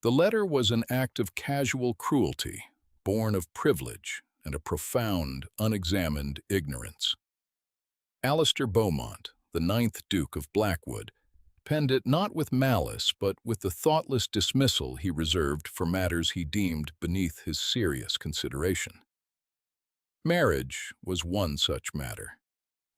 The letter was an act of casual cruelty, born of privilege and a profound, unexamined ignorance. Alistair Beaumont, the ninth Duke of Blackwood, penned it not with malice but with the thoughtless dismissal he reserved for matters he deemed beneath his serious consideration. Marriage was one such matter.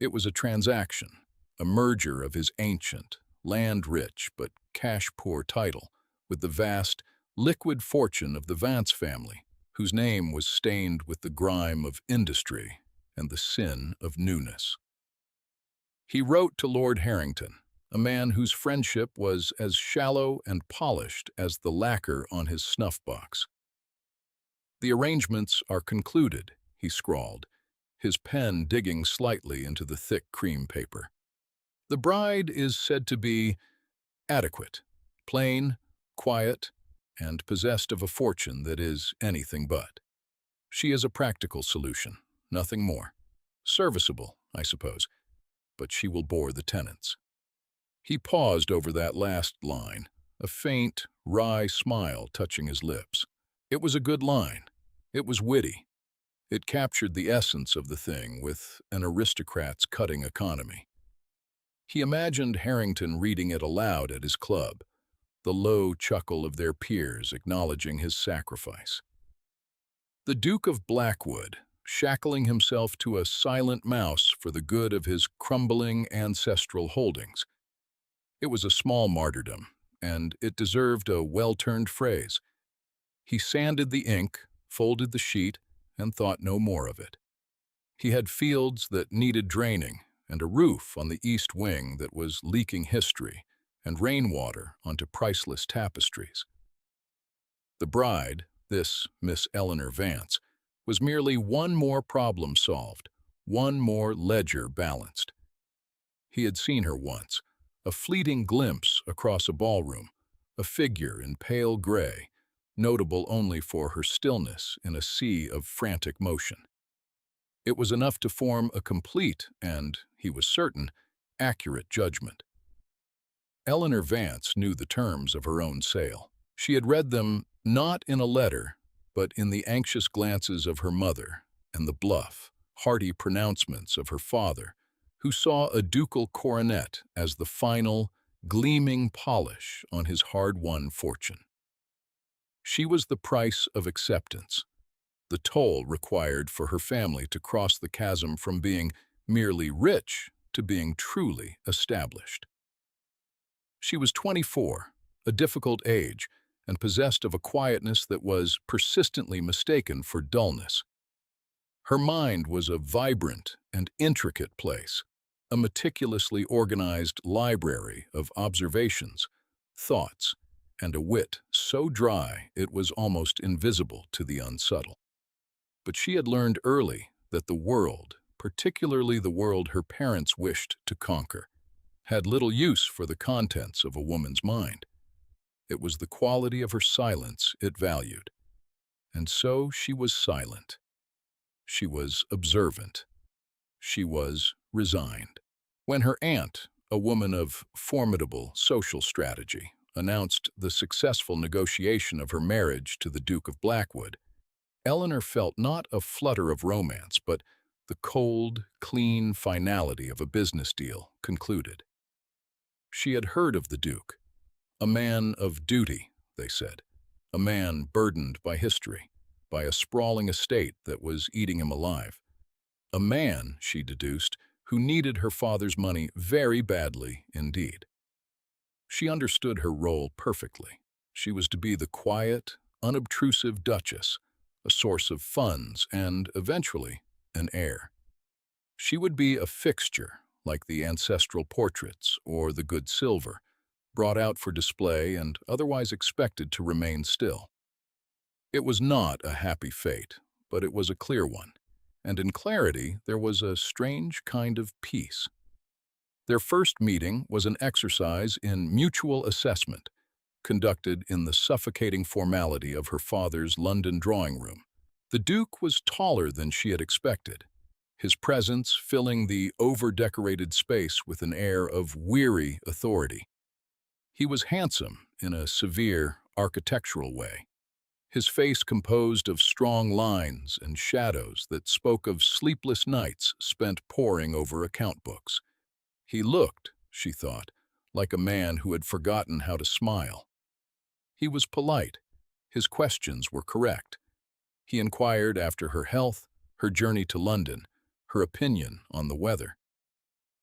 It was a transaction, a merger of his ancient, land-rich but cash-poor title with the vast, liquid fortune of the Vance family, whose name was stained with the grime of industry and the sin of newness. He wrote to Lord Harrington, a man whose friendship was as shallow and polished as the lacquer on his snuff-box. "The arrangements are concluded," he scrawled, his pen digging slightly into the thick cream paper. "The bride is said to be adequate, plain, quiet, and possessed of a fortune that is anything but. She is a practical solution, nothing more. Serviceable, I suppose, but she will bore the tenants." He paused over that last line, a faint, wry smile touching his lips. It was a good line. It was witty. It captured the essence of the thing with an aristocrat's cutting economy. He imagined Harrington reading it aloud at his club, the low chuckle of their peers acknowledging his sacrifice. The Duke of Blackwood, shackling himself to a silent mouse for the good of his crumbling ancestral holdings. It was a small martyrdom, and it deserved a well-turned phrase. He sanded the ink, folded the sheet, and thought no more of it. He had fields that needed draining, and a roof on the east wing that was leaking history, and rainwater onto priceless tapestries. The bride, this Miss Eleanor Vance, was merely one more problem solved, one more ledger balanced. He had seen her once, a fleeting glimpse across a ballroom, a figure in pale gray, notable only for her stillness in a sea of frantic motion. It was enough to form a complete and, he was certain, accurate judgment. Eleanor Vance knew the terms of her own sale. She had read them not in a letter, but in the anxious glances of her mother and the bluff, hearty pronouncements of her father, who saw a ducal coronet as the final, gleaming polish on his hard-won fortune. She was the price of acceptance, the toll required for her family to cross the chasm from being merely rich to being truly established. She was 24, a difficult age, and possessed of a quietness that was persistently mistaken for dullness. Her mind was a vibrant and intricate place, a meticulously organized library of observations, thoughts, and a wit so dry it was almost invisible to the unsubtle. But she had learned early that the world, particularly the world her parents wished to conquer, had little use for the contents of a woman's mind. It was the quality of her silence it valued. And so she was silent. She was observant. She was resigned. When her aunt, a woman of formidable social strategy, announced the successful negotiation of her marriage to the Duke of Blackwood, Eleanor felt not a flutter of romance, but the cold, clean finality of a business deal concluded. She had heard of the Duke. A man of duty, they said, a man burdened by history, by a sprawling estate that was eating him alive. A man, she deduced, who needed her father's money very badly indeed. She understood her role perfectly. She was to be the quiet, unobtrusive duchess, a source of funds and, eventually, an heir. She would be a fixture, like the ancestral portraits or the good silver, brought out for display and otherwise expected to remain still. It was not a happy fate, but it was a clear one, and in clarity there was a strange kind of peace. Their first meeting was an exercise in mutual assessment, conducted in the suffocating formality of her father's London drawing room. The Duke was taller than she had expected, his presence filling the over-decorated space with an air of weary authority. He was handsome in a severe, architectural way, his face composed of strong lines and shadows that spoke of sleepless nights spent poring over account books. He looked, she thought, like a man who had forgotten how to smile. He was polite. His questions were correct. He inquired after her health, her journey to London, her opinion on the weather.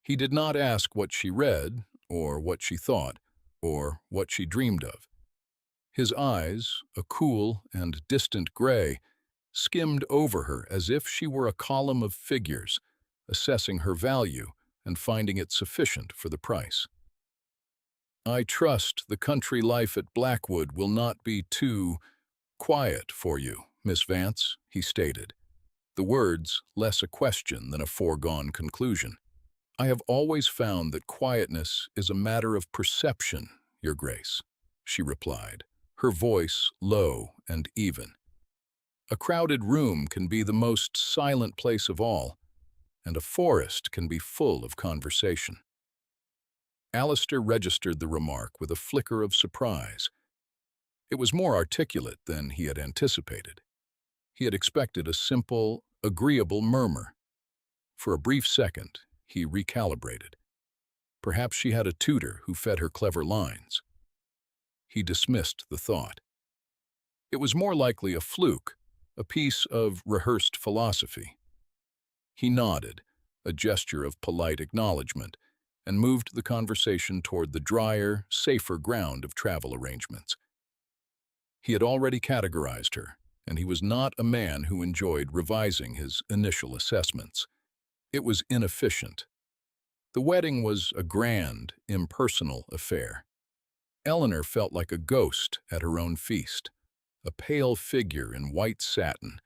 He did not ask what she read, or what she thought, or what she dreamed of. His eyes, a cool and distant gray, skimmed over her as if she were a column of figures, assessing her value and finding it sufficient for the price. "I trust the country life at Blackwood will not be too quiet for you, Miss Vance," he stated, the words less a question than a foregone conclusion. "I have always found that quietness is a matter of perception, Your Grace," she replied, her voice low and even. "A crowded room can be the most silent place of all, and a forest can be full of conversation." Alistair registered the remark with a flicker of surprise. It was more articulate than he had anticipated. He had expected a simple, agreeable murmur. For a brief second, he recalibrated. Perhaps she had a tutor who fed her clever lines. He dismissed the thought. It was more likely a fluke, a piece of rehearsed philosophy. He nodded, a gesture of polite acknowledgement, and moved the conversation toward the drier, safer ground of travel arrangements. He had already categorized her, and he was not a man who enjoyed revising his initial assessments. It was inefficient. The wedding was a grand, impersonal affair. Eleanor felt like a ghost at her own feast, a pale figure in white satin,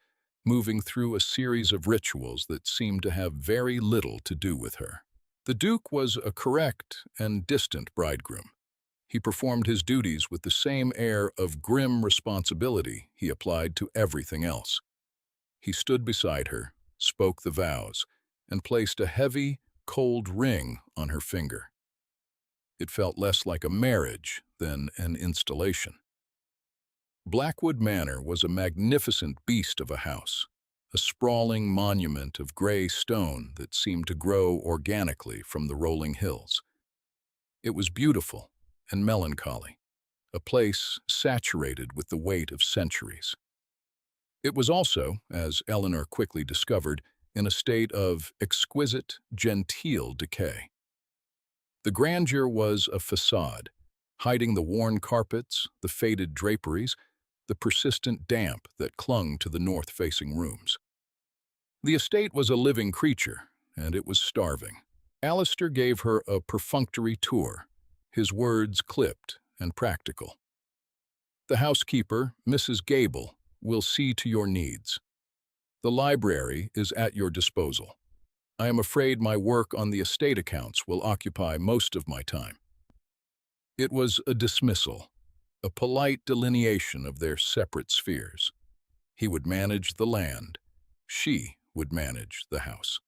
moving through a series of rituals that seemed to have very little to do with her. The Duke was a correct and distant bridegroom. He performed his duties with the same air of grim responsibility he applied to everything else. He stood beside her, spoke the vows, and placed a heavy, cold ring on her finger. It felt less like a marriage than an installation. Blackwood Manor was a magnificent beast of a house, a sprawling monument of gray stone that seemed to grow organically from the rolling hills. It was beautiful and melancholy, a place saturated with the weight of centuries. It was also, as Eleanor quickly discovered, in a state of exquisite, genteel decay. The grandeur was a facade, hiding the worn carpets, the faded draperies, the persistent damp that clung to the north-facing rooms. The estate was a living creature, and it was starving. Alistair gave her a perfunctory tour, his words clipped and practical. "The housekeeper, Mrs. Gable, will see to your needs. The library is at your disposal. I am afraid my work on the estate accounts will occupy most of my time." It was a dismissal, a polite delineation of their separate spheres. He would manage the land. She would manage the house.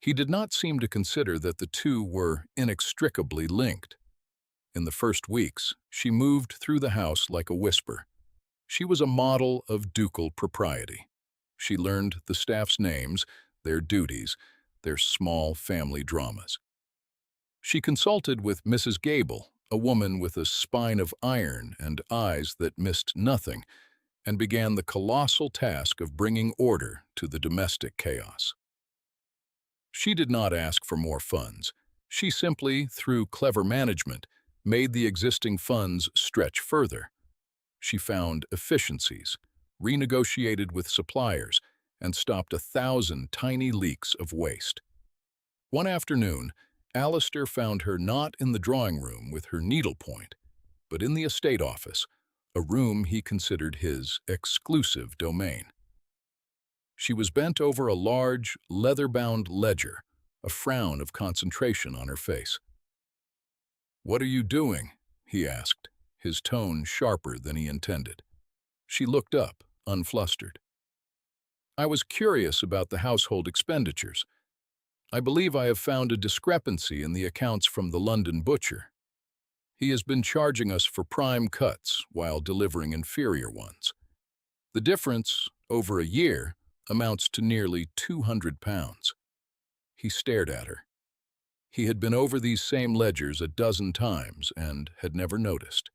He did not seem to consider that the two were inextricably linked. In the first weeks, she moved through the house like a whisper. She was a model of ducal propriety. She learned the staff's names, their duties, their small family dramas. She consulted with Mrs. Gable, a woman with a spine of iron and eyes that missed nothing, and began the colossal task of bringing order to the domestic chaos. She did not ask for more funds. She simply, through clever management, made the existing funds stretch further. She found efficiencies, renegotiated with suppliers, and stopped 1,000 tiny leaks of waste. One afternoon, Alistair found her not in the drawing room with her needlepoint, but in the estate office, a room he considered his exclusive domain. She was bent over a large, leather-bound ledger, a frown of concentration on her face. "What are you doing?" he asked, his tone sharper than he intended. She looked up, unflustered. "I was curious about the household expenditures. I believe I have found a discrepancy in the accounts from the London butcher." He has been charging us for prime cuts while delivering inferior ones. The difference, over a year, amounts to nearly £200. He stared at her. He had been over these same ledgers a dozen times and had never noticed.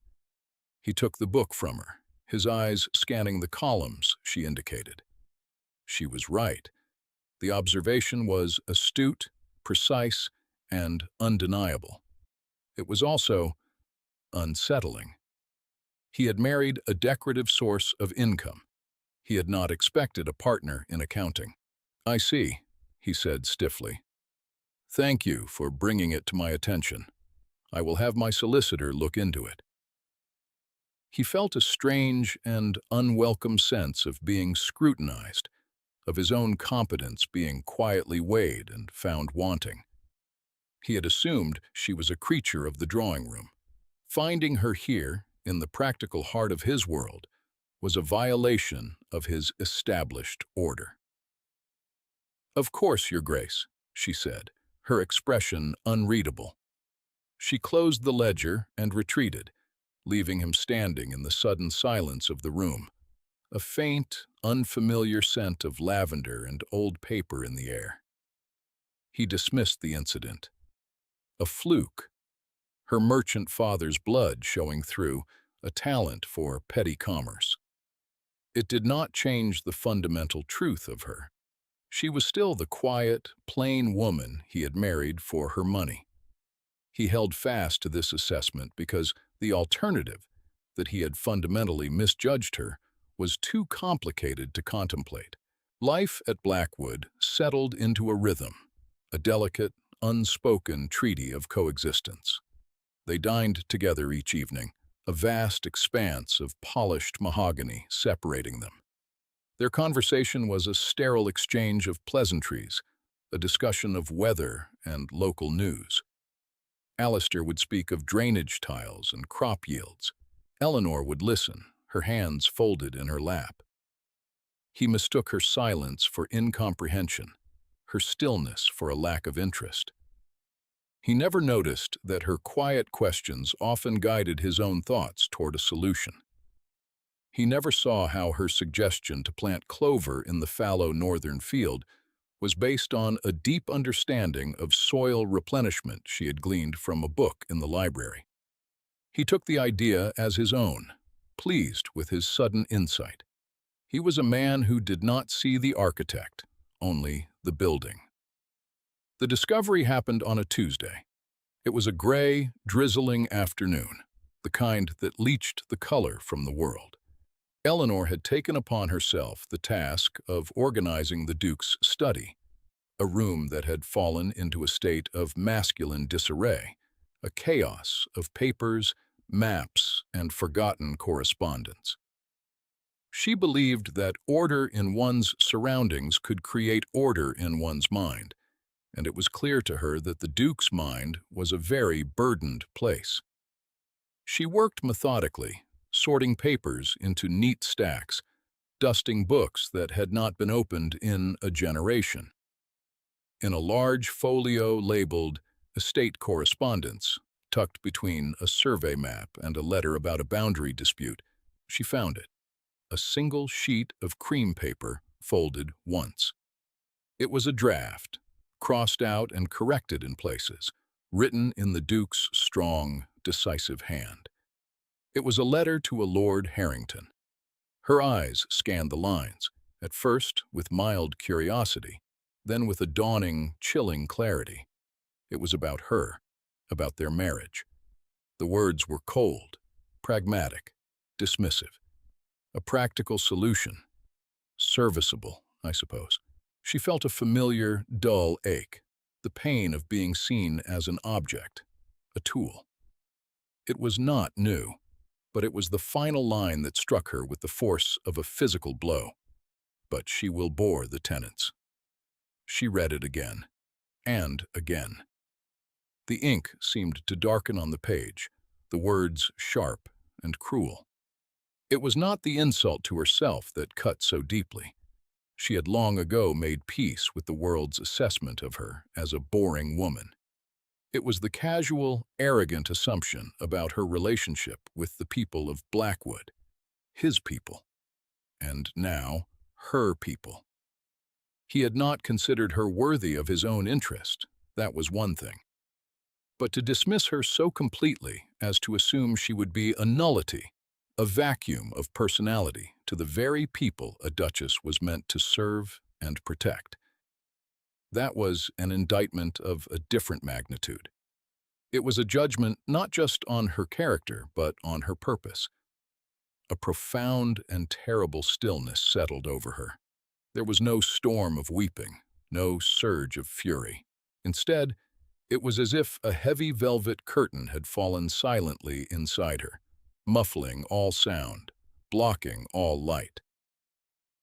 He took the book from her, his eyes scanning the columns she indicated. She was right. The observation was astute, precise, and undeniable. It was also unsettling. He had married a decorative source of income. He had not expected a partner in accounting. "I see," he said stiffly. "Thank you for bringing it to my attention. I will have my solicitor look into it." He felt a strange and unwelcome sense of being scrutinized, of his own competence being quietly weighed and found wanting. He had assumed she was a creature of the drawing room. Finding her here, in the practical heart of his world, was a violation of his established order. "Of course, Your Grace," she said, her expression unreadable. She closed the ledger and retreated, leaving him standing in the sudden silence of the room, a faint, unfamiliar scent of lavender and old paper in the air. He dismissed the incident. A fluke. Her merchant father's blood showing through, a talent for petty commerce. It did not change the fundamental truth of her. She was still the quiet, plain woman he had married for her money. He held fast to this assessment because the alternative, that he had fundamentally misjudged her, was too complicated to contemplate. Life at Blackwood settled into a rhythm, a delicate, unspoken treaty of coexistence. They dined together each evening, a vast expanse of polished mahogany separating them. Their conversation was a sterile exchange of pleasantries, a discussion of weather and local news. Alistair would speak of drainage tiles and crop yields. Eleanor would listen, her hands folded in her lap. He mistook her silence for incomprehension, her stillness for a lack of interest. He never noticed that her quiet questions often guided his own thoughts toward a solution. He never saw how her suggestion to plant clover in the fallow northern field was based on a deep understanding of soil replenishment she had gleaned from a book in the library. He took the idea as his own, pleased with his sudden insight. He was a man who did not see the architect, only the building. The discovery happened on a Tuesday. It was a gray, drizzling afternoon, the kind that leached the color from the world. Eleanor had taken upon herself the task of organizing the Duke's study, a room that had fallen into a state of masculine disarray, a chaos of papers, maps, and forgotten correspondence. She believed that order in one's surroundings could create order in one's mind, and it was clear to her that the Duke's mind was a very burdened place. She worked methodically, sorting papers into neat stacks, dusting books that had not been opened in a generation. In a large folio labeled Estate Correspondence, tucked between a survey map and a letter about a boundary dispute, she found it, a single sheet of cream paper folded once. It was a draft, crossed out and corrected in places, written in the Duke's strong, decisive hand. It was a letter to a Lord Harrington. Her eyes scanned the lines, at first with mild curiosity, then with a dawning, chilling clarity. It was about her, about their marriage. The words were cold, pragmatic, dismissive. A practical solution. Serviceable, I suppose. She felt a familiar, dull ache, the pain of being seen as an object, a tool. It was not new, but it was the final line that struck her with the force of a physical blow. But she will bore the tenants. She read it again, and again. The ink seemed to darken on the page, the words sharp and cruel. It was not the insult to herself that cut so deeply. She had long ago made peace with the world's assessment of her as a boring woman. It was the casual, arrogant assumption about her relationship with the people of Blackwood, his people, and now her people. He had not considered her worthy of his own interest, that was one thing. But to dismiss her so completely as to assume she would be a nullity, a vacuum of personality to the very people a duchess was meant to serve and protect. That was an indictment of a different magnitude. It was a judgment not just on her character, but on her purpose. A profound and terrible stillness settled over her. There was no storm of weeping, no surge of fury. Instead, it was as if a heavy velvet curtain had fallen silently inside her, muffling all sound, blocking all light.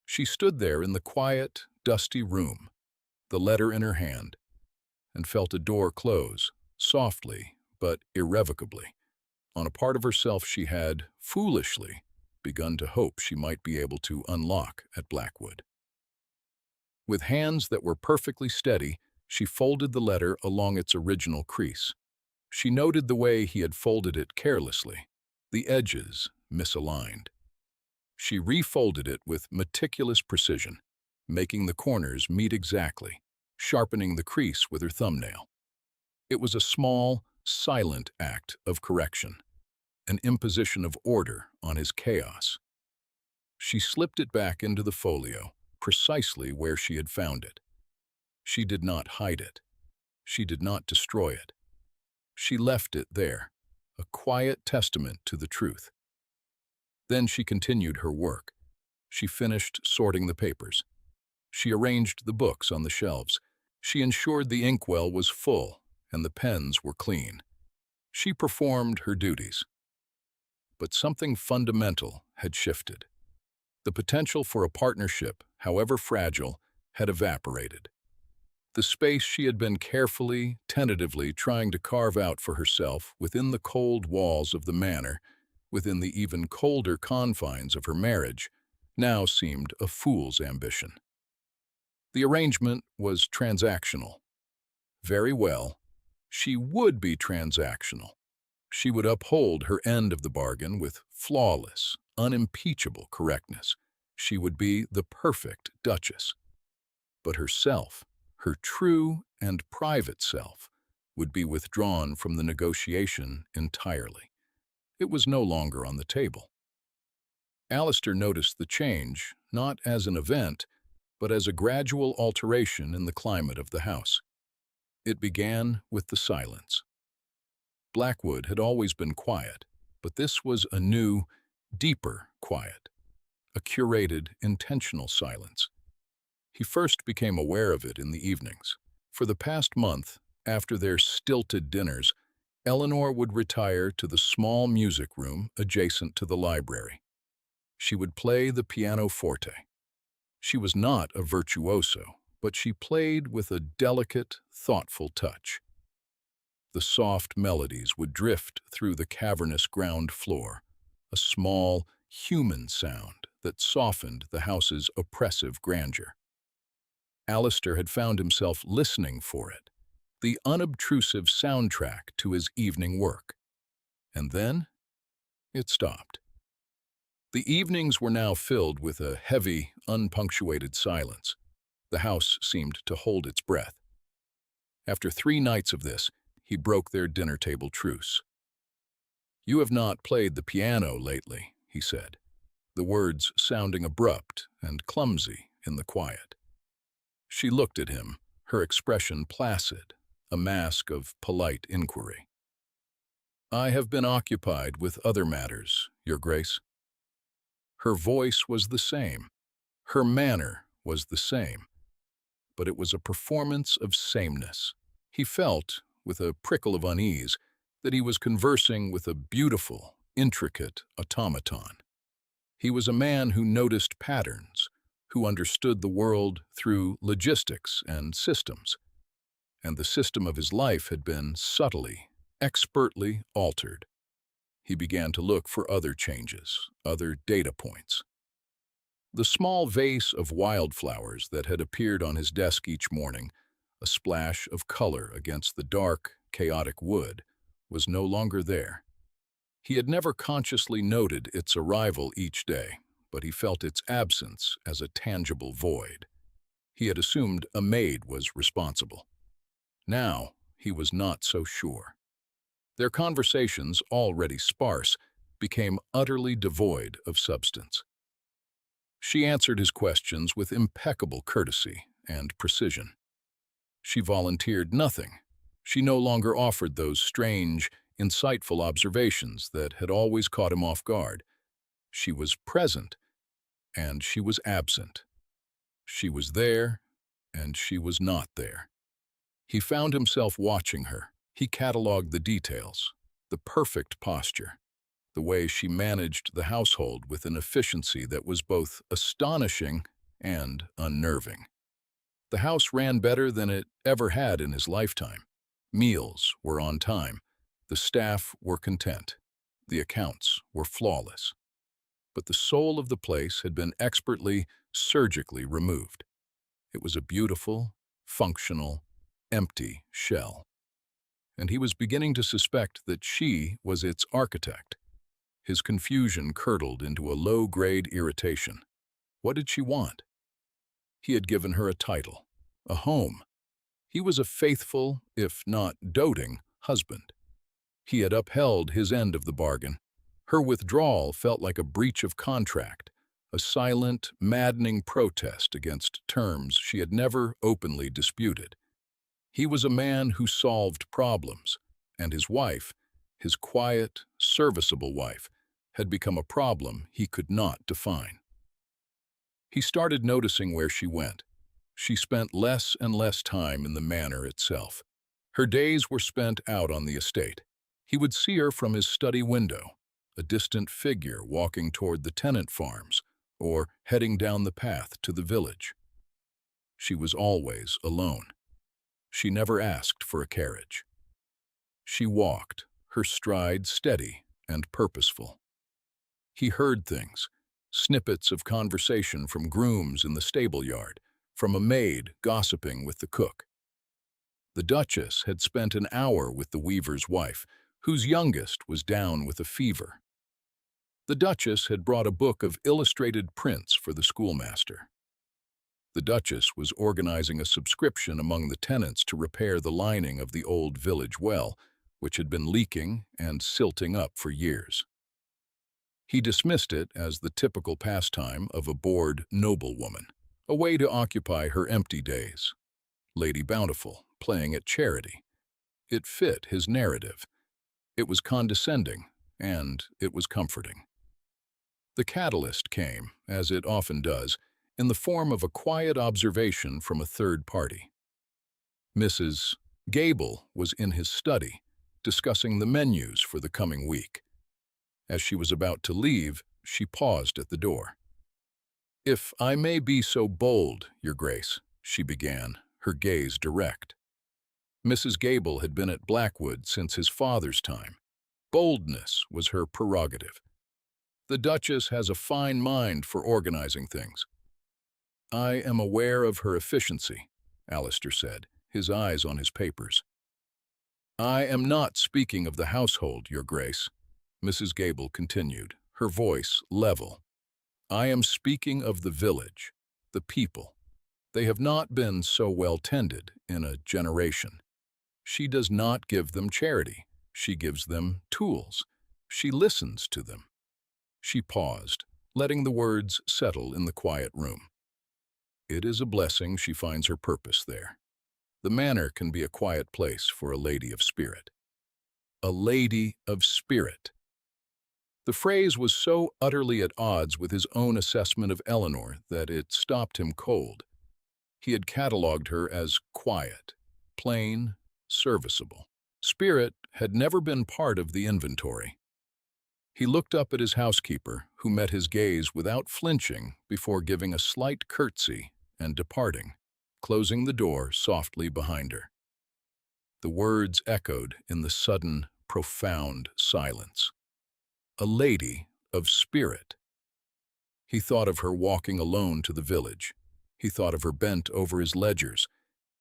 She stood there in the quiet, dusty room, the letter in her hand, and felt a door close, softly but irrevocably, on a part of herself she had, foolishly, begun to hope she might be able to unlock at Blackwood. With hands that were perfectly steady, she folded the letter along its original crease. She noted the way he had folded it carelessly, the edges misaligned. She refolded it with meticulous precision, making the corners meet exactly, sharpening the crease with her thumbnail. It was a small, silent act of correction, an imposition of order on his chaos. She slipped it back into the folio, precisely where she had found it. She did not hide it. She did not destroy it. She left it there, a quiet testament to the truth. Then she continued her work. She finished sorting the papers. She arranged the books on the shelves. She ensured the inkwell was full and the pens were clean. She performed her duties. But something fundamental had shifted. The potential for a partnership, however fragile, had evaporated. The space she had been carefully, tentatively trying to carve out for herself within the cold walls of the manor, within the even colder confines of her marriage, now seemed a fool's ambition. The arrangement was transactional. Very well, she would be transactional. She would uphold her end of the bargain with flawless, unimpeachable correctness. She would be the perfect duchess. But herself, her true and private self, would be withdrawn from the negotiation entirely. It was no longer on the table. Alistair noticed the change, not as an event, but as a gradual alteration in the climate of the house. It began with the silence. Blackwood had always been quiet, but this was a new, deeper quiet, a curated, intentional silence. He first became aware of it in the evenings. For the past month, after their stilted dinners, Eleanor would retire to the small music room adjacent to the library. She would play the pianoforte. She was not a virtuoso, but she played with a delicate, thoughtful touch. The soft melodies would drift through the cavernous ground floor, a small, human sound that softened the house's oppressive grandeur. Alistair had found himself listening for it, the unobtrusive soundtrack to his evening work. And then, it stopped. The evenings were now filled with a heavy, unpunctuated silence. The house seemed to hold its breath. After 3 nights of this, he broke their dinner table truce. "You have not played the piano lately," he said, the words sounding abrupt and clumsy in the quiet. She looked at him, her expression placid, a mask of polite inquiry. "I have been occupied with other matters, Your Grace." Her voice was the same. Her manner was the same. But it was a performance of sameness. He felt, with a prickle of unease, that he was conversing with a beautiful, intricate automaton. He was a man who noticed patterns, who understood the world through logistics and systems. And the system of his life had been subtly, expertly altered. He began to look for other changes, other data points. The small vase of wildflowers that had appeared on his desk each morning, a splash of color against the dark, chaotic wood, was no longer there. He had never consciously noted its arrival each day, but he felt its absence as a tangible void. He had assumed a maid was responsible. Now, he was not so sure. Their conversations, already sparse, became utterly devoid of substance. She answered his questions with impeccable courtesy and precision. She volunteered nothing. She no longer offered those strange, insightful observations that had always caught him off guard. She was present, and she was absent. She was there, and she was not there. He found himself watching her. He cataloged the details, the perfect posture, the way she managed the household with an efficiency that was both astonishing and unnerving. The house ran better than it ever had in his lifetime. Meals were on time. The staff were content. The accounts were flawless. But the soul of the place had been expertly, surgically removed. It was a beautiful, functional, empty shell. And he was beginning to suspect that she was its architect. His confusion curdled into a low-grade irritation. What did she want? He had given her a title, a home. He was a faithful, if not doting, husband. He had upheld his end of the bargain. Her withdrawal felt like a breach of contract, a silent, maddening protest against terms she had never openly disputed. He was a man who solved problems, and his wife, his quiet, serviceable wife, had become a problem he could not define. He started noticing where she went. She spent less and less time in the manor itself. Her days were spent out on the estate. He would see her from his study window, a distant figure walking toward the tenant farms or heading down the path to the village. She was always alone. She never asked for a carriage. She walked, her stride steady and purposeful. He heard things, snippets of conversation from grooms in the stable yard, from a maid gossiping with the cook. The Duchess had spent an hour with the weaver's wife, whose youngest was down with a fever. The Duchess had brought a book of illustrated prints for the schoolmaster. The Duchess was organizing a subscription among the tenants to repair the lining of the old village well, which had been leaking and silting up for years. He dismissed it as the typical pastime of a bored noblewoman, a way to occupy her empty days. Lady Bountiful, playing at charity. It fit his narrative. It was condescending, and it was comforting. The catalyst came, as it often does, in the form of a quiet observation from a third party. Mrs. Gable was in his study, discussing the menus for the coming week. As she was about to leave, she paused at the door. "If I may be so bold, Your Grace," she began, her gaze direct. Mrs. Gable had been at Blackwood since his father's time. Boldness was her prerogative. The Duchess has a fine mind for organizing things. "I am aware of her efficiency," Alistair said, his eyes on his papers. "I am not speaking of the household, Your Grace," Mrs. Gable continued, her voice level. "I am speaking of the village, the people. They have not been so well tended in a generation. She does not give them charity. She gives them tools. She listens to them." She paused, letting the words settle in the quiet room. It is a blessing she finds her purpose there. The manor can be a quiet place for a lady of spirit. A lady of spirit. The phrase was so utterly at odds with his own assessment of Eleanor that it stopped him cold. He had catalogued her as quiet, plain, serviceable. Spirit had never been part of the inventory. He looked up at his housekeeper, who met his gaze without flinching before giving a slight curtsy and departing, closing the door softly behind her. The words echoed in the sudden, profound silence. A lady of spirit. He thought of her walking alone to the village. He thought of her bent over his ledgers.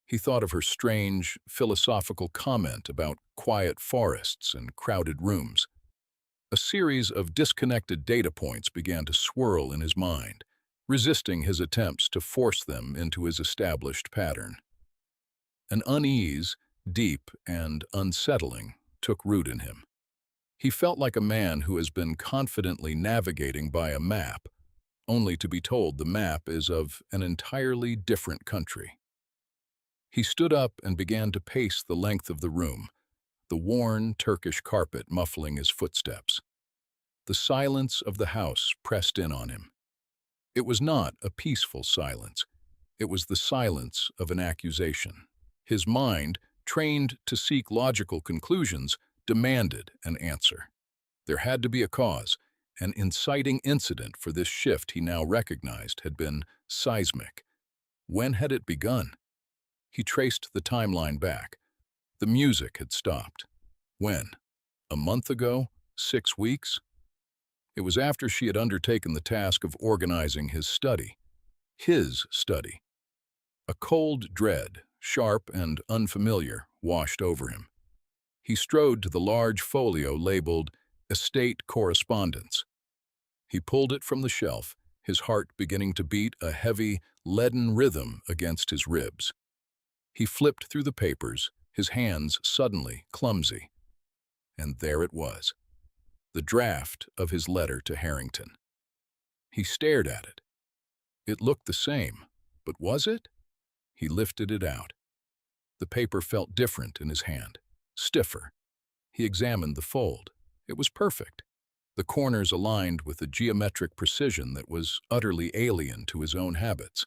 He thought of her strange, philosophical comment about quiet forests and crowded rooms. A series of disconnected data points began to swirl in his mind, resisting his attempts to force them into his established pattern. An unease, deep and unsettling, took root in him. He felt like a man who has been confidently navigating by a map, only to be told the map is of an entirely different country. He stood up and began to pace the length of the room, the worn Turkish carpet muffling his footsteps. The silence of the house pressed in on him. It was not a peaceful silence. It was the silence of an accusation. His mind, trained to seek logical conclusions, demanded an answer. There had to be a cause. An inciting incident for this shift he now recognized had been seismic. When had it begun? He traced the timeline back. The music had stopped. When? A month ago? 6 weeks? It was after she had undertaken the task of organizing his study. His study. A cold dread, sharp and unfamiliar, washed over him. He strode to the large folio labeled Estate Correspondence. He pulled it from the shelf, his heart beginning to beat a heavy, leaden rhythm against his ribs. He flipped through the papers, his hands suddenly clumsy. And there it was, the draft of his letter to Harrington. He stared at it. It looked the same, but was it? He lifted it out. The paper felt different in his hand, stiffer. He examined the fold. It was perfect. The corners aligned with a geometric precision that was utterly alien to his own habits.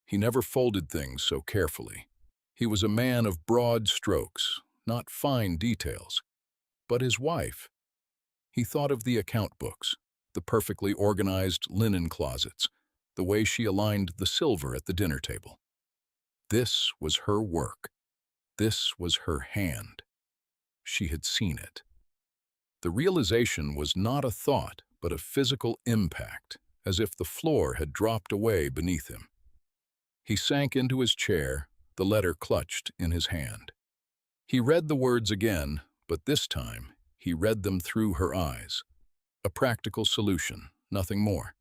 He never folded things so carefully. He was a man of broad strokes, not fine details. But his wife. He thought of the account books, the perfectly organized linen closets, the way she aligned the silver at the dinner table. This was her work. This was her hand. She had seen it. The realization was not a thought, but a physical impact, as if the floor had dropped away beneath him. He sank into his chair, the letter clutched in his hand. He read the words again, but this time he read them through her eyes. A practical solution, nothing more.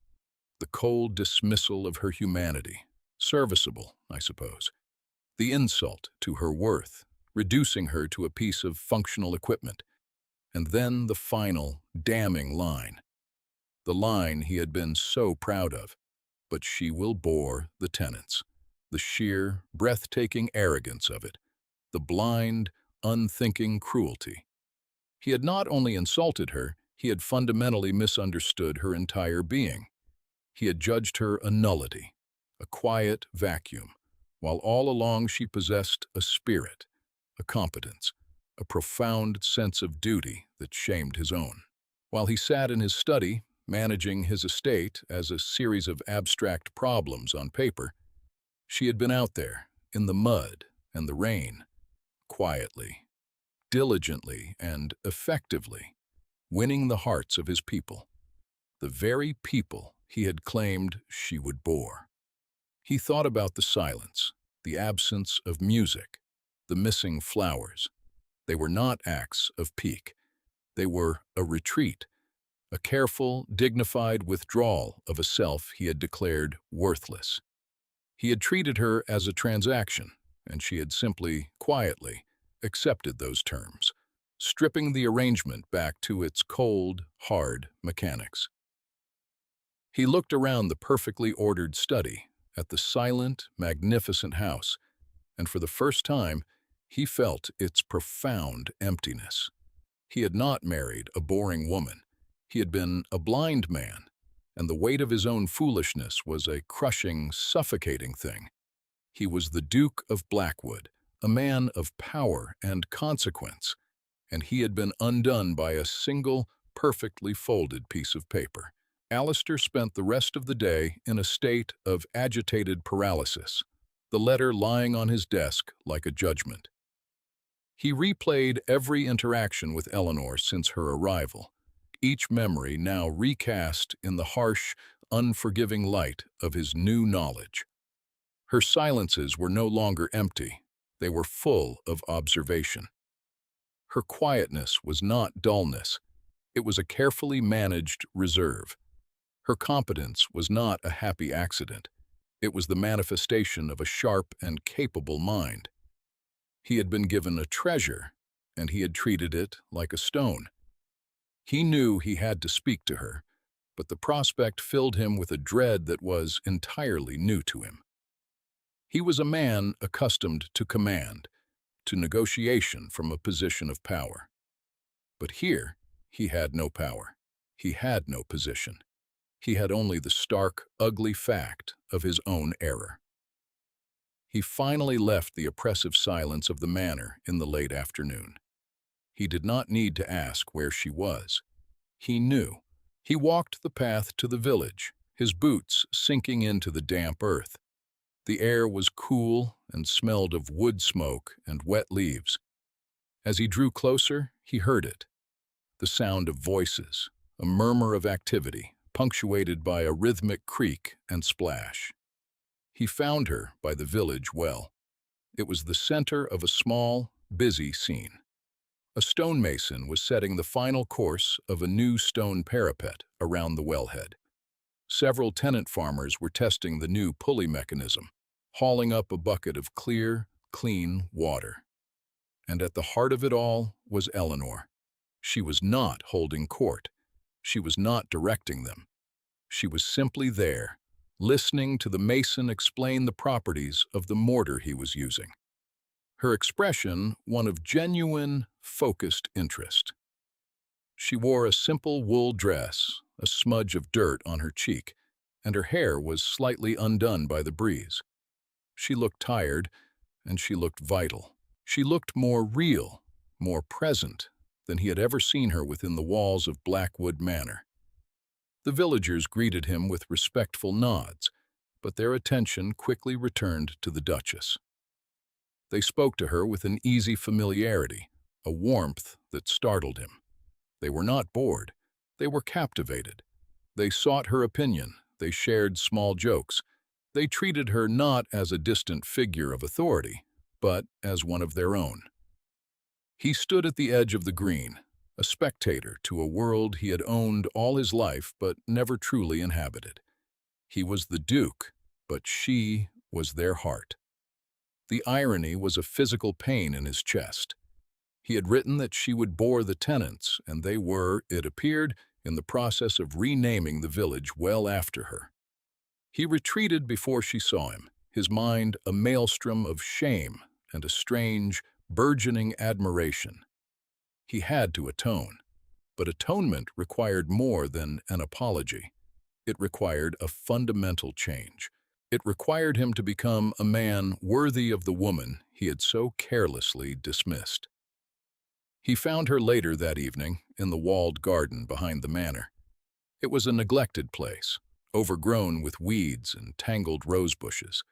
The cold dismissal of her humanity. Serviceable, I suppose. The insult to her worth, reducing her to a piece of functional equipment. And then the final, damning line. The line he had been so proud of. But she will bore the tenants. The sheer, breathtaking arrogance of it. The blind, unthinking cruelty. He had not only insulted her, he had fundamentally misunderstood her entire being. He had judged her a nullity, a quiet vacuum, while all along she possessed a spirit, a competence, a profound sense of duty that shamed his own. While he sat in his study, managing his estate as a series of abstract problems on paper, she had been out there, in the mud and the rain, quietly, diligently and effectively, winning the hearts of his people, the very people he had claimed she would bore. He thought about the silence, the absence of music, the missing flowers. They were not acts of pique. They were a retreat, a careful, dignified withdrawal of a self he had declared worthless. He had treated her as a transaction, and she had simply, quietly, accepted those terms, stripping the arrangement back to its cold, hard mechanics. He looked around the perfectly ordered study, at the silent, magnificent house, and for the first time, he felt its profound emptiness. He had not married a boring woman. He had been a blind man, and the weight of his own foolishness was a crushing, suffocating thing. He was the Duke of Blackwood, a man of power and consequence, and he had been undone by a single, perfectly folded piece of paper. Alistair spent the rest of the day in a state of agitated paralysis, the letter lying on his desk like a judgment. He replayed every interaction with Eleanor since her arrival, each memory now recast in the harsh, unforgiving light of his new knowledge. Her silences were no longer empty. They were full of observation. Her quietness was not dullness. It was a carefully managed reserve. Her competence was not a happy accident. It was the manifestation of a sharp and capable mind. He had been given a treasure, and he had treated it like a stone. He knew he had to speak to her, but the prospect filled him with a dread that was entirely new to him. He was a man accustomed to command, to negotiation from a position of power. But here, he had no power. He had no position. He had only the stark, ugly fact of his own error. He finally left the oppressive silence of the manor in the late afternoon. He did not need to ask where she was. He knew. He walked the path to the village, his boots sinking into the damp earth. The air was cool and smelled of wood smoke and wet leaves. As he drew closer, he heard it. The sound of voices, a murmur of activity, punctuated by a rhythmic creak and splash. He found her by the village well. It was the center of a small, busy scene. A stonemason was setting the final course of a new stone parapet around the wellhead. Several tenant farmers were testing the new pulley mechanism, hauling up a bucket of clear, clean water. And at the heart of it all was Eleanor. She was not holding court. She was not directing them. She was simply there, listening to the mason explain the properties of the mortar he was using. Her expression, one of genuine, focused interest. She wore a simple wool dress, a smudge of dirt on her cheek, and her hair was slightly undone by the breeze. She looked tired, and she looked vital. She looked more real, more present than he had ever seen her within the walls of Blackwood Manor. The villagers greeted him with respectful nods, but their attention quickly returned to the Duchess. They spoke to her with an easy familiarity, a warmth that startled him. They were not bored. They were captivated. They sought her opinion. They shared small jokes. They treated her not as a distant figure of authority, but as one of their own. He stood at the edge of the green, a spectator to a world he had owned all his life but never truly inhabited. He was the Duke, but she was their heart. The irony was a physical pain in his chest. He had written that she would bore the tenants, and they were, it appeared, in the process of renaming the village well after her. He retreated before she saw him, his mind a maelstrom of shame and a strange, burgeoning admiration. He had to atone, but atonement required more than an apology. It required a fundamental change. It required him to become a man worthy of the woman he had so carelessly dismissed. He found her later that evening in the walled garden behind the manor. It was a neglected place, overgrown with weeds and tangled rose bushes.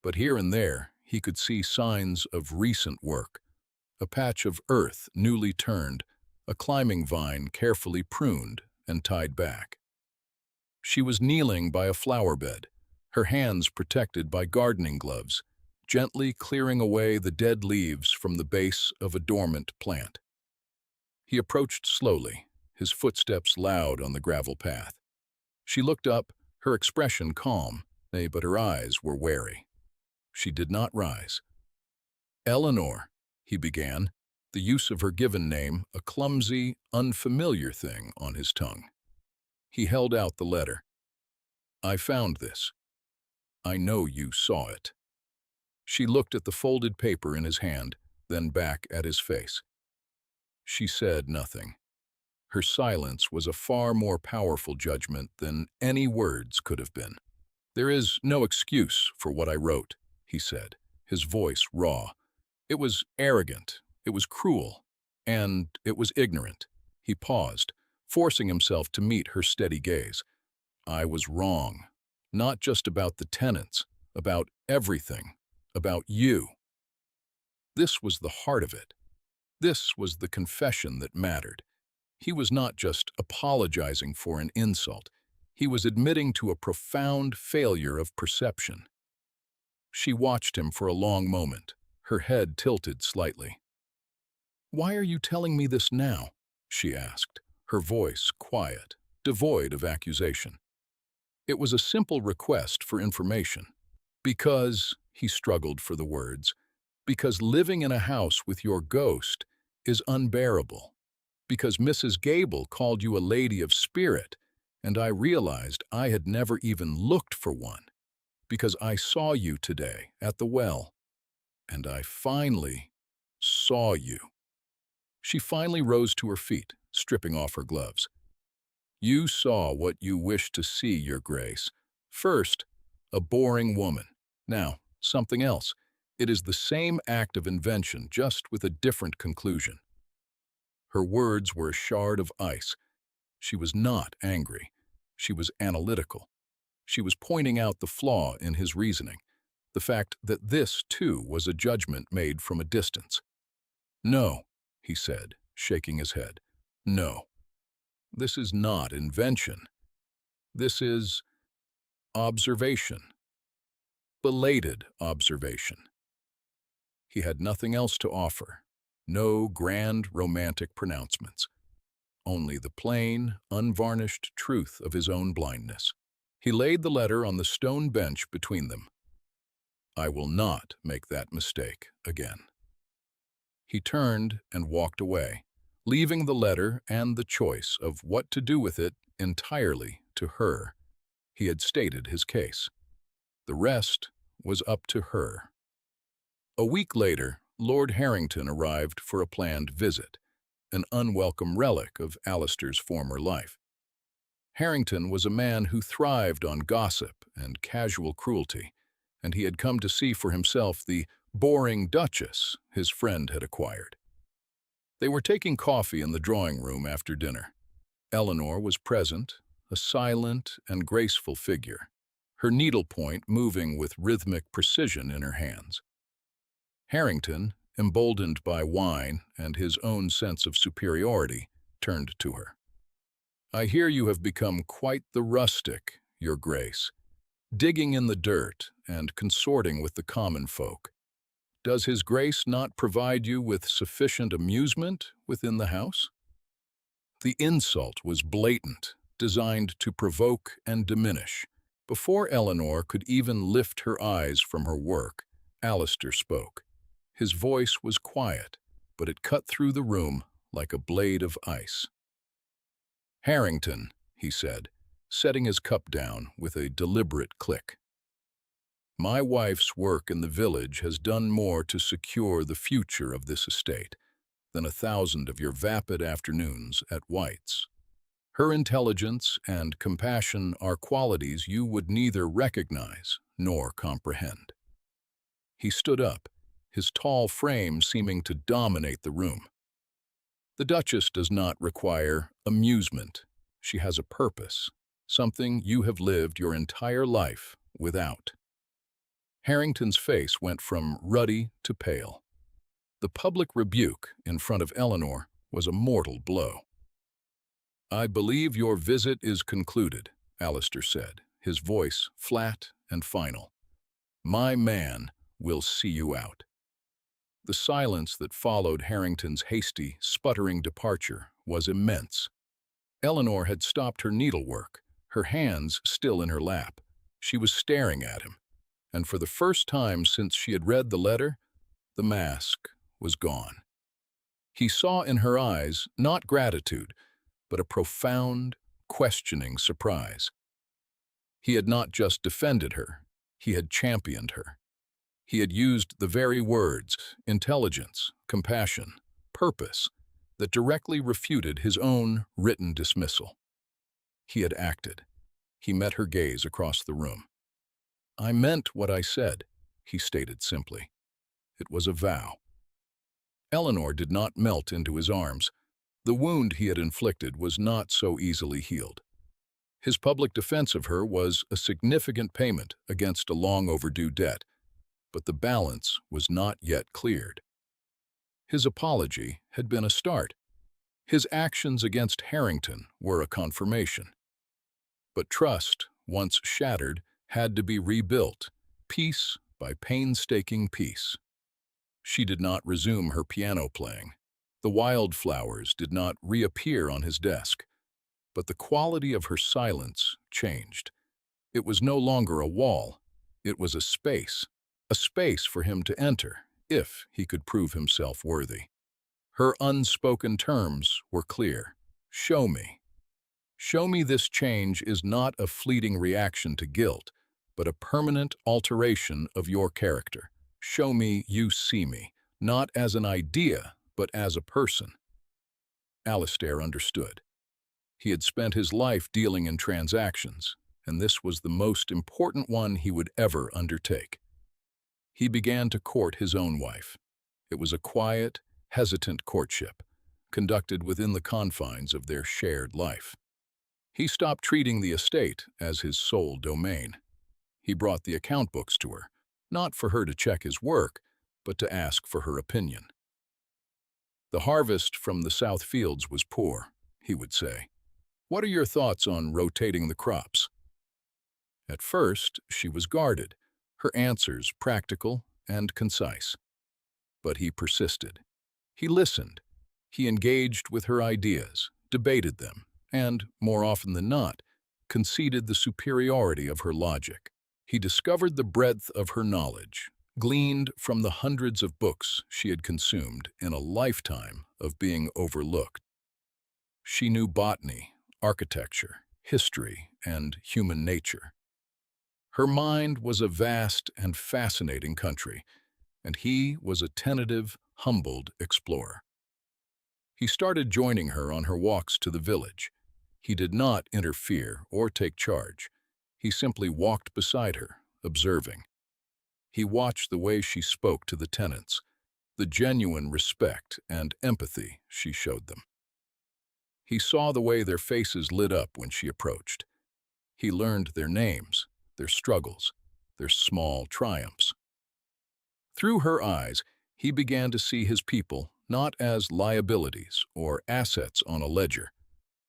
But here and there, he could see signs of recent work. A patch of earth newly turned, a climbing vine carefully pruned and tied back. She was kneeling by a flower bed, her hands protected by gardening gloves, gently clearing away the dead leaves from the base of a dormant plant. He approached slowly, his footsteps loud on the gravel path. She looked up, her expression calm, nay, but her eyes were wary. She did not rise. "Eleanor," he began, the use of her given name a clumsy, unfamiliar thing on his tongue. He held out the letter. "I found this. I know you saw it." She looked at the folded paper in his hand, then back at his face. She said nothing. Her silence was a far more powerful judgment than any words could have been. "There is no excuse for what I wrote," he said, his voice raw. It was arrogant, it was cruel, and it was ignorant. He paused, forcing himself to meet her steady gaze. "I was wrong. Not just about the tenants, about everything, about you." This was the heart of it. This was the confession that mattered. He was not just apologizing for an insult. He was admitting to a profound failure of perception. She watched him for a long moment, her head tilted slightly. "Why are you telling me this now?" she asked, her voice quiet, devoid of accusation. It was a simple request for information. "Because," he struggled for the words, "because living in a house with your ghost is unbearable. Because Mrs. Gable called you a lady of spirit, and I realized I had never even looked for one. Because I saw you today at the well, and I finally saw you." She finally rose to her feet, stripping off her gloves. "You saw what you wished to see, Your Grace. First, a boring woman. Now, something else. It is the same act of invention, just with a different conclusion." Her words were a shard of ice. She was not angry. She was analytical. She was pointing out the flaw in his reasoning, the fact that this, too, was a judgment made from a distance. "No," he said, shaking his head. "No. This is not invention. This is observation. Belated observation." He had nothing else to offer. No grand romantic pronouncements. Only the plain, unvarnished truth of his own blindness. He laid the letter on the stone bench between them. "I will not make that mistake again." He turned and walked away, leaving the letter and the choice of what to do with it entirely to her. He had stated his case. The rest was up to her. A week later, Lord Harrington arrived for a planned visit, an unwelcome relic of Alistair's former life. Harrington was a man who thrived on gossip and casual cruelty, and he had come to see for himself the boring duchess his friend had acquired. They were taking coffee in the drawing room after dinner. Eleanor was present, a silent and graceful figure, her needlepoint moving with rhythmic precision in her hands. Harrington, emboldened by wine and his own sense of superiority, turned to her. "I hear you have become quite the rustic, Your Grace, digging in the dirt and consorting with the common folk. Does His Grace not provide you with sufficient amusement within the house?" The insult was blatant, designed to provoke and diminish. Before Eleanor could even lift her eyes from her work, Alistair spoke. His voice was quiet, but it cut through the room like a blade of ice. "Harrington," he said, setting his cup down with a deliberate click. "My wife's work in the village has done more to secure the future of this estate than 1,000 of your vapid afternoons at White's. Her intelligence and compassion are qualities you would neither recognize nor comprehend." He stood up, his tall frame seeming to dominate the room. "The Duchess does not require amusement. She has a purpose, something you have lived your entire life without." Harrington's face went from ruddy to pale. The public rebuke in front of Eleanor was a mortal blow. "I believe your visit is concluded," Alistair said, his voice flat and final. "My man will see you out." The silence that followed Harrington's hasty, sputtering departure was immense. Eleanor had stopped her needlework, her hands still in her lap. She was staring at him, and for the first time since she had read the letter, the mask was gone. He saw in her eyes not gratitude, but a profound, questioning surprise. He had not just defended her, he had championed her. He had used the very words, intelligence, compassion, purpose, that directly refuted his own written dismissal. He had acted. He met her gaze across the room. "I meant what I said," he stated simply. It was a vow. Eleanor did not melt into his arms. The wound he had inflicted was not so easily healed. His public defense of her was a significant payment against a long-overdue debt, but the balance was not yet cleared. His apology had been a start. His actions against Harrington were a confirmation. But trust, once shattered, had to be rebuilt, piece by painstaking peace. She did not resume her piano playing. The wildflowers did not reappear on his desk, but the quality of her silence changed. It was no longer a wall, it was a space for him to enter, if he could prove himself worthy. Her unspoken terms were clear. Show me. Show me this change is not a fleeting reaction to guilt, but a permanent alteration of your character. Show me you see me, not as an idea, but as a person. Alistair understood. He had spent his life dealing in transactions, and this was the most important one he would ever undertake. He began to court his own wife. It was a quiet, hesitant courtship, conducted within the confines of their shared life. He stopped treating the estate as his sole domain. He brought the account books to her, not for her to check his work, but to ask for her opinion. The harvest from the south fields was poor, he would say. What are your thoughts on rotating the crops? At first, she was guarded, her answers practical and concise. But he persisted. He listened. He engaged with her ideas, debated them, and, more often than not, conceded the superiority of her logic. He discovered the breadth of her knowledge, gleaned from the hundreds of books she had consumed in a lifetime of being overlooked. She knew botany, architecture, history, and human nature. Her mind was a vast and fascinating country, and he was a tentative, humbled explorer. He started joining her on her walks to the village. He did not interfere or take charge. He simply walked beside her, observing. He watched the way she spoke to the tenants, the genuine respect and empathy she showed them. He saw the way their faces lit up when she approached. He learned their names, their struggles, their small triumphs. Through her eyes, he began to see his people not as liabilities or assets on a ledger,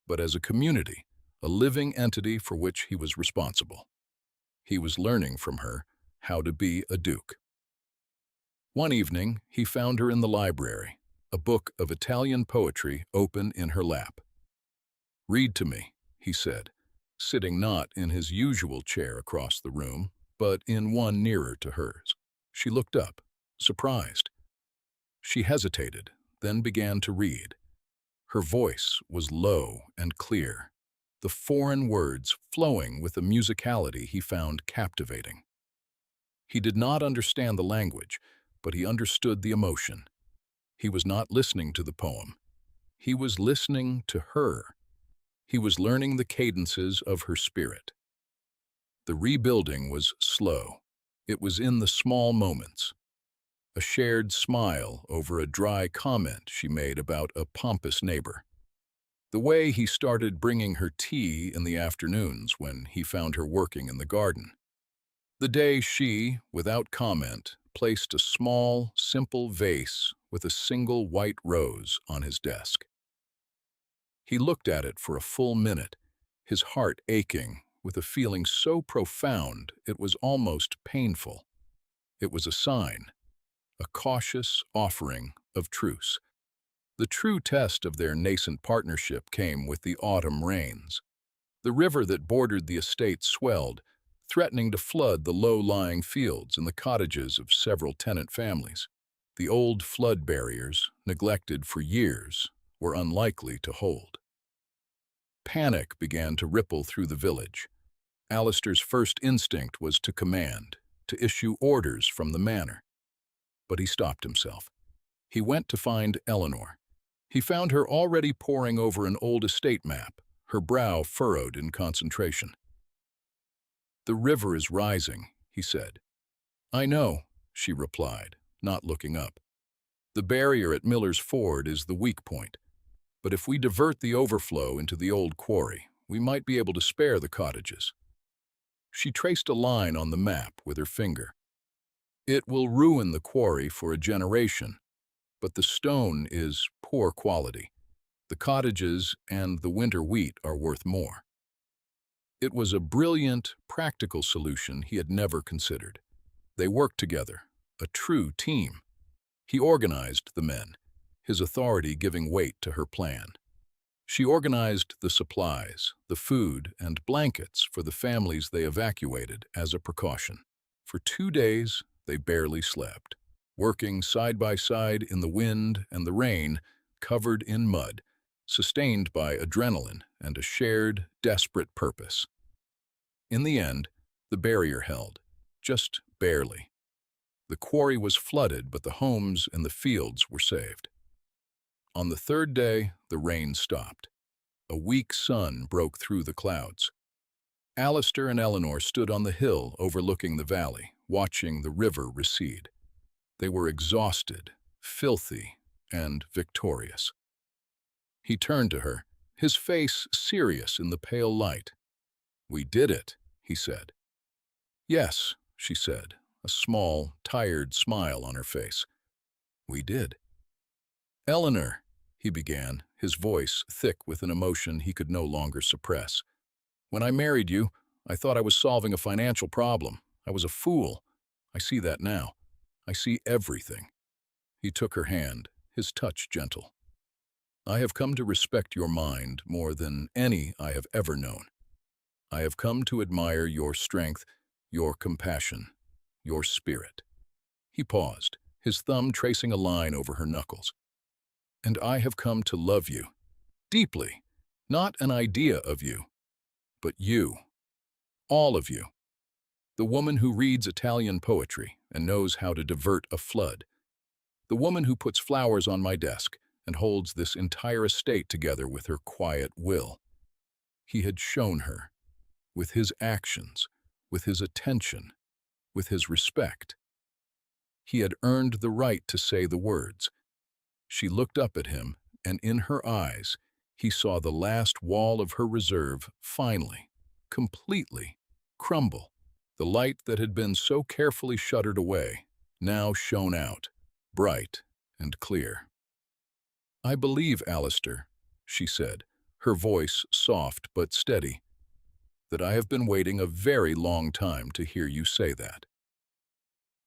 but as a community, a living entity for which he was responsible. He was learning from her how to be a duke. One evening, he found her in the library, a book of Italian poetry open in her lap. "Read to me," he said, sitting not in his usual chair across the room, but in one nearer to hers. She looked up, surprised. She hesitated, then began to read. Her voice was low and clear, the foreign words flowing with a musicality he found captivating. He did not understand the language, but he understood the emotion. He was not listening to the poem. He was listening to her. He was learning the cadences of her spirit. The rebuilding was slow. It was in the small moments. A shared smile over a dry comment she made about a pompous neighbor. The way he started bringing her tea in the afternoons when he found her working in the garden. The day she, without comment, placed a small, simple vase with a single white rose on his desk. He looked at it for a full minute, his heart aching with a feeling so profound it was almost painful. It was a sign, a cautious offering of truce. The true test of their nascent partnership came with the autumn rains. The river that bordered the estate swelled, threatening to flood the low-lying fields and the cottages of several tenant families. The old flood barriers, neglected for years, were unlikely to hold. Panic began to ripple through the village. Alistair's first instinct was to command, to issue orders from the manor. But he stopped himself. He went to find Eleanor. He found her already poring over an old estate map, her brow furrowed in concentration. "The river is rising," he said. "I know," she replied, not looking up. "The barrier at Miller's Ford is the weak point. But if we divert the overflow into the old quarry, we might be able to spare the cottages." She traced a line on the map with her finger. "It will ruin the quarry for a generation, but the stone is poor quality. The cottages and the winter wheat are worth more." It was a brilliant, practical solution he had never considered. They worked together, a true team. He organized the men, his authority giving weight to her plan. She organized the supplies, the food, and blankets for the families they evacuated as a precaution. For 2 days, they barely slept, working side by side in the wind and the rain, covered in mud, sustained by adrenaline and a shared, desperate purpose. In the end, the barrier held, just barely. The quarry was flooded, but the homes and the fields were saved. On the third day, the rain stopped. A weak sun broke through the clouds. Alistair and Eleanor stood on the hill overlooking the valley, watching the river recede. They were exhausted, filthy, and victorious. He turned to her, his face serious in the pale light. "We did it," he said. "Yes," she said, a small, tired smile on her face. "We did." "Eleanor," he began, his voice thick with an emotion he could no longer suppress. "When I married you, I thought I was solving a financial problem. I was a fool. I see that now. I see everything." He took her hand, his touch gentle. "I have come to respect your mind more than any I have ever known. I have come to admire your strength, your compassion, your spirit." He paused, his thumb tracing a line over her knuckles. "And I have come to love you, deeply, not an idea of you, but you, all of you. The woman who reads Italian poetry and knows how to divert a flood. The woman who puts flowers on my desk and holds this entire estate together with her quiet will." He had shown her, with his actions, with his attention, with his respect. He had earned the right to say the words. She looked up at him, and in her eyes, he saw the last wall of her reserve finally, completely, crumble. The light that had been so carefully shuttered away now shone out, bright and clear. "I believe, Alistair," she said, her voice soft but steady, "that I have been waiting a very long time to hear you say that."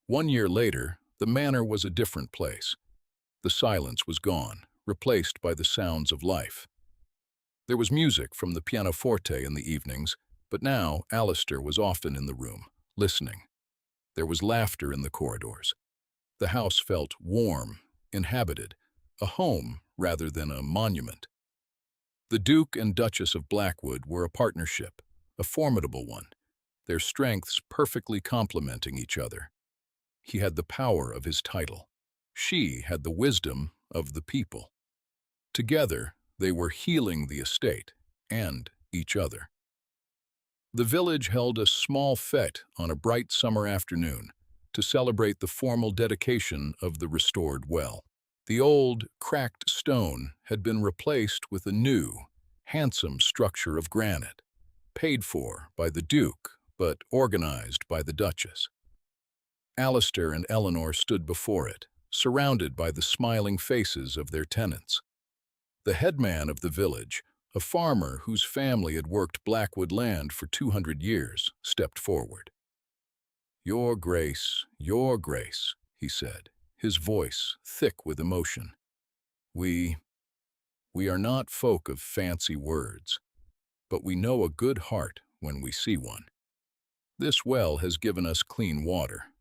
1 year later, the manor was a different place. The silence was gone, replaced by the sounds of life. There was music from the pianoforte in the evenings, but now Alistair was often in the room, listening. There was laughter in the corridors. The house felt warm, inhabited, a home rather than a monument. The Duke and Duchess of Blackwood were a partnership, a formidable one, their strengths perfectly complementing each other. He had the power of his title. She had the wisdom of the people. Together, they were healing the estate and each other. The village held a small fete on a bright summer afternoon to celebrate the formal dedication of the restored well. The old, cracked stone had been replaced with a new, handsome structure of granite, paid for by the Duke, but organized by the Duchess. Alistair and Eleanor stood before it, surrounded by the smiling faces of their tenants. The headman of the village, a farmer whose family had worked Blackwood land for 200 years, stepped forward. Your Grace," he said, his voice thick with emotion. We are not folk of fancy words, but we know a good heart when we see one. This well has given us clean water,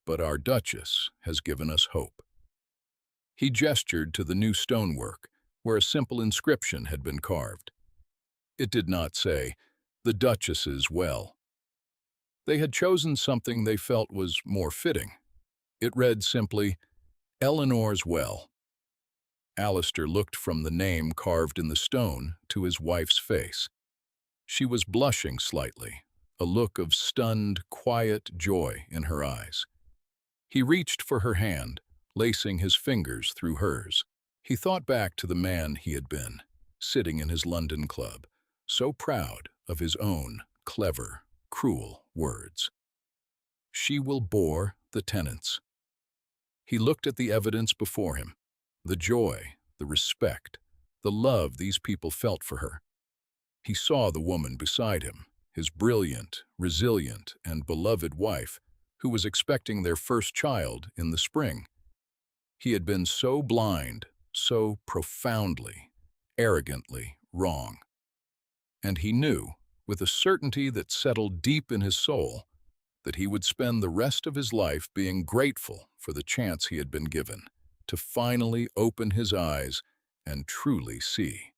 but our Duchess has given us hope." He gestured to the new stonework, where a simple inscription had been carved. It did not say, "The Duchess's well." They had chosen something they felt was more fitting. It read simply, "Eleanor's well." Alistair looked from the name carved in the stone to his wife's face. She was blushing slightly, a look of stunned, quiet joy in her eyes. He reached for her hand, lacing his fingers through hers. He thought back to the man he had been, sitting in his London club, so proud of his own clever, cruel words. She will bore the tenants. He looked at the evidence before him, the joy, the respect, the love these people felt for her. He saw the woman beside him, his brilliant, resilient, and beloved wife, who was expecting their first child in the spring. He had been so blind, so profoundly, arrogantly wrong. And he knew, with a certainty that settled deep in his soul, that he would spend the rest of his life being grateful for the chance he had been given to finally open his eyes and truly see.